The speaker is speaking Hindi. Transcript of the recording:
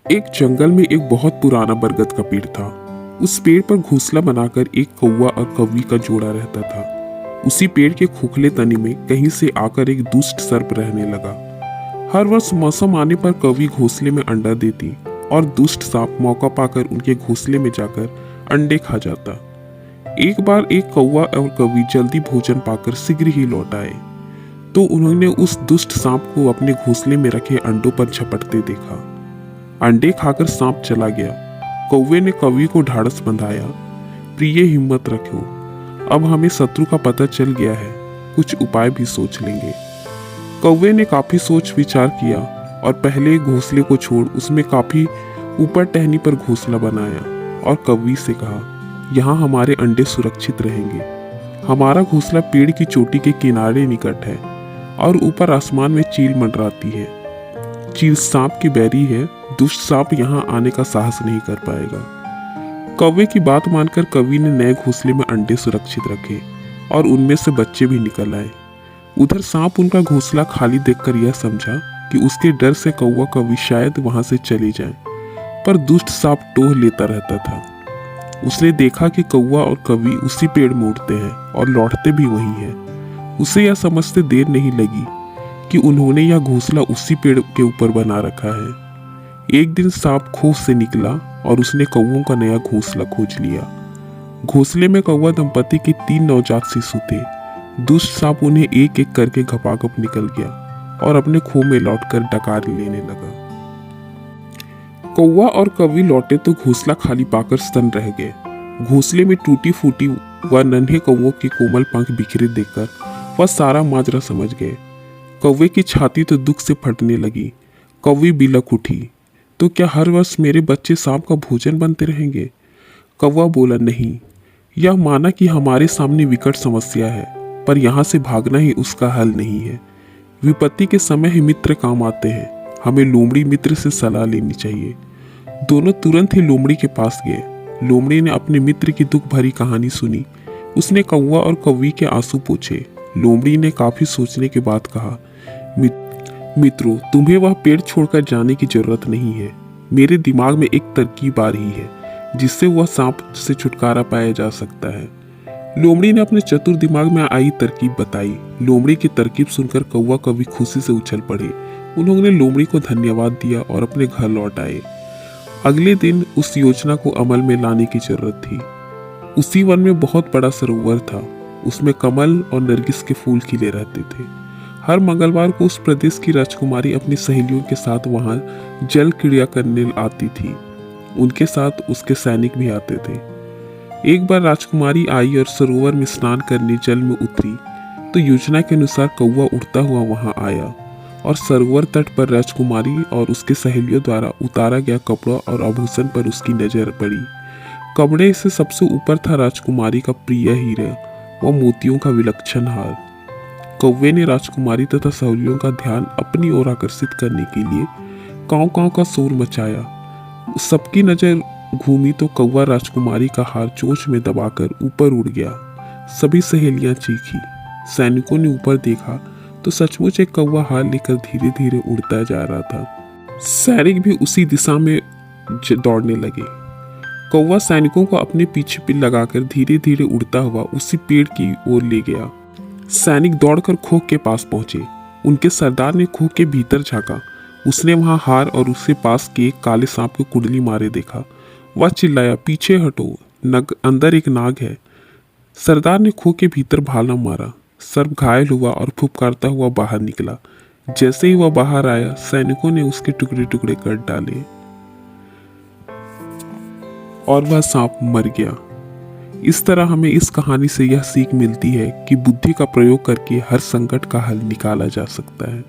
एक जंगल में एक बहुत पुराना बरगद का पेड़ था। उस पेड़ पर घोंसला बनाकर एक कौवा और कौवी का जोड़ा रहता था। उसी पेड़ के खोखले तने में कहीं से आकर एक दुष्ट सर्प रहने लगा। हर वर्ष मौसम आने पर कौवी घोंसले में अंडा देती और दुष्ट सांप मौका पाकर उनके घोंसले में जाकर अंडे खा जाता। एक बार एक कौवा और कौवी जल्दी भोजन पाकर शीघ्र ही लौट आए तो उन्होंने उस दुष्ट सांप को अपने घोंसले में रखे अंडों पर झपटते देखा। अंडे खाकर सांप चला गया। कौवे ने कौवी को ढाढ़स बंधाया, प्रिय हिम्मत रखो, अब हमें शत्रु का पता चल गया है, कुछ उपाय भी सोच लेंगे। कौवे ने काफी सोच विचार किया और पहले घोंसले को छोड़ उसमें काफी ऊपर टहनी पर घोंसला बनाया और कौवी से कहा, यहाँ हमारे अंडे सुरक्षित रहेंगे। हमारा घोंसला पेड़ की चोटी के किनारे निकट है और ऊपर आसमान में चील मंडराती है। चील सांप की बैरी है, दुष्ट सांप यहाँ आने का साहस नहीं कर पाएगा। कौवे की बात मानकर कौवी ने नए घोंसले में अंडे सुरक्षित रखे और उनमें से बच्चे भी निकल आए। उधर सांप उनका घोंसला खाली देखकर यह समझा कि उसके डर से कौवा कौवी शायद वहां से चले जाएं, पर दुष्ट सांप टोह लेता रहता था। उसने देखा कि कौवा और कौवी उसी पेड़ में उड़ते हैं और लौटते भी वही हैं। उसे यह समझते देर नहीं लगी कि उन्होंने यह घोंसला उसी पेड़ के ऊपर बना रखा है। एक दिन सांप खोह से निकला और उसने कौवों का नया घोंसला खोज लिया। घोंसले में कौवा दंपति के 3 नवजात शिशु थे। दुष्ट सांप उन्हें एक एक करके घपाघप निकल गया और अपने खोह में लौटकर डकार लेने लगा। कौवा और कौवी लौटे तो घोंसला खाली पाकर स्तन रह गए। घोंसले में टूटी फूटी व नन्हे कौवों के कोमल पंख बिखरे देखकर वह सारा माजरा समझ गए। कौवे की छाती तो दुख से फटने लगी। कौवी बिलक उठी, तो क्या हर वर्ष मेरे बच्चे सांप का भोजन बनते रहेंगे? कौवा बोला, नहीं। यह माना कि हमारे सामने विकट समस्या है, पर यहाँ से भागना ही उसका हल नहीं है। विपत्ति के समय ही मित्र काम आते हैं। हमें लोमड़ी मित्र से सलाह लेनी चाहिए। दोनों तुरंत ही लोमड़ी के पास गए। लोमड़ी ने अपने मित्र की दुख भरी कहानी सुनी। उसने कौवा और कौवी के आंसू पोंछे। लोमड़ी ने काफी सोचने के बाद कहा, मित्रों, तुम्हें वह पेड़ छोड़कर जाने की जरूरत नहीं है। मेरे दिमाग में एक तरकीब आ रही है जिससे वह सांप से छुटकारा पाया जा सकता है। लोमड़ी ने अपने चतुर दिमाग में आई तरकीब बताई। लोमड़ी की तरकीब सुनकर कौवा कौवी खुशी से उछल पड़े। उन्होंने लोमड़ी को धन्यवाद दिया और अपने घर लौट आए। अगले दिन उस योजना को अमल में लाने की जरूरत थी। उसी वन में बहुत बड़ा सरोवर था। उसमें कमल और नरगिस के फूल खिले रहते थे। हर मंगलवार को उस प्रदेश की राजकुमारी अपनी सहेलियों के साथ वहां जल क्रीड़ा करने आती थी। उनके साथ उसके सैनिक भी आते थे। एक बार राजकुमारी आई और सरोवर में स्नान करने जल में उतरी तो योजना के अनुसार कौवा उड़ता हुआ वहां आया और सरोवर तट पर राजकुमारी और उसके सहेलियों द्वारा उतारा गया कपड़ा और आभूषण पर उसकी नजर पड़ी। कपड़े से सबसे ऊपर था राजकुमारी का प्रिय हीरा व मोतियों का विलक्षण हार। कौवे ने राजकुमारी तथा सहेलियों का ध्यान अपनी ओर आकर्षित करने के लिए कांव कांव का शोर मचाया। सबकी नजर घूमी तो कौवा राजकुमारी का हार चोंच में दबाकर ऊपर उड़ गया। सभी सहेलियां चीखी। सैनिकों ने ऊपर देखा तो सचमुच एक कौवा हार लेकर धीरे धीरे उड़ता जा रहा था। सैनिक भी उसी दिशा में दौड़ने लगे। कौवा सैनिकों को अपने पीछे पे लगाकर धीरे धीरे उड़ता हुआ उसी पेड़ की ओर ले गया। सैनिक दौड़कर खोह के पास पहुंचे। उनके सरदार ने खोह के भीतर झांका। उसने वहां हार और उसके पास के एक काले सांप को कुंडली मारे देखा। वह चिल्लाया, पीछे हटो, अंदर एक नाग है। सरदार ने खोह के भीतर भाला मारा। सर्प घायल हुआ और फुफकारता हुआ बाहर निकला। जैसे ही वह बाहर आया, सैनिकों ने उसके टुकड़े टुकड़े कर डाले और वह सांप मर गया। इस तरह हमें इस कहानी से यह सीख मिलती है कि बुद्धि का प्रयोग करके हर संकट का हल निकाला जा सकता है।